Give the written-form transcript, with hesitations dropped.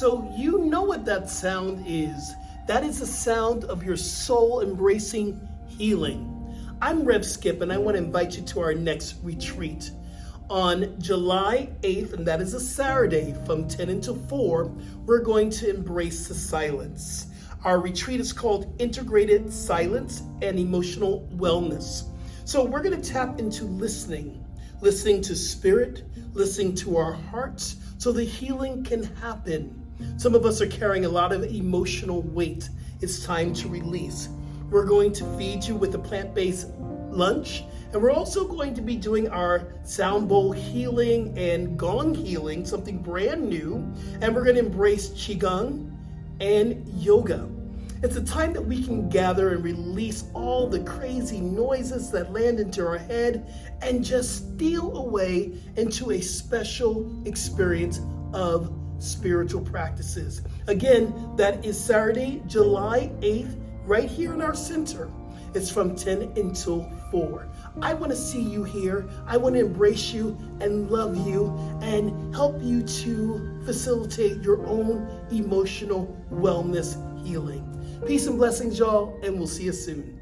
So you know what that sound is. That is the sound of your soul embracing healing. I'm Rev Skip, and I want to invite you to our next retreat. On July 8th, and that is a Saturday from 10 until 4, we're going to embrace the silence. Our retreat is called Integrated Silence and Emotional Wellness. So we're going to tap into listening to spirit, listening to our hearts, so the healing can happen. Some of us are carrying a lot of emotional weight. It's time to release. We're going to feed you with a plant-based lunch, and we're also going to be doing our sound bowl healing and Gong healing, something brand new, and we're going to embrace Qigong and yoga. It's a time that we can gather and release all the crazy noises that land into our head and just steal away into a special experience of spiritual practices. Again, that is Saturday, July 8th, right here in our center. It's from 10 until 4. I want to see you here. I want to embrace you and love you and help you to facilitate your own emotional wellness healing. Peace and blessings, y'all, and we'll see you soon.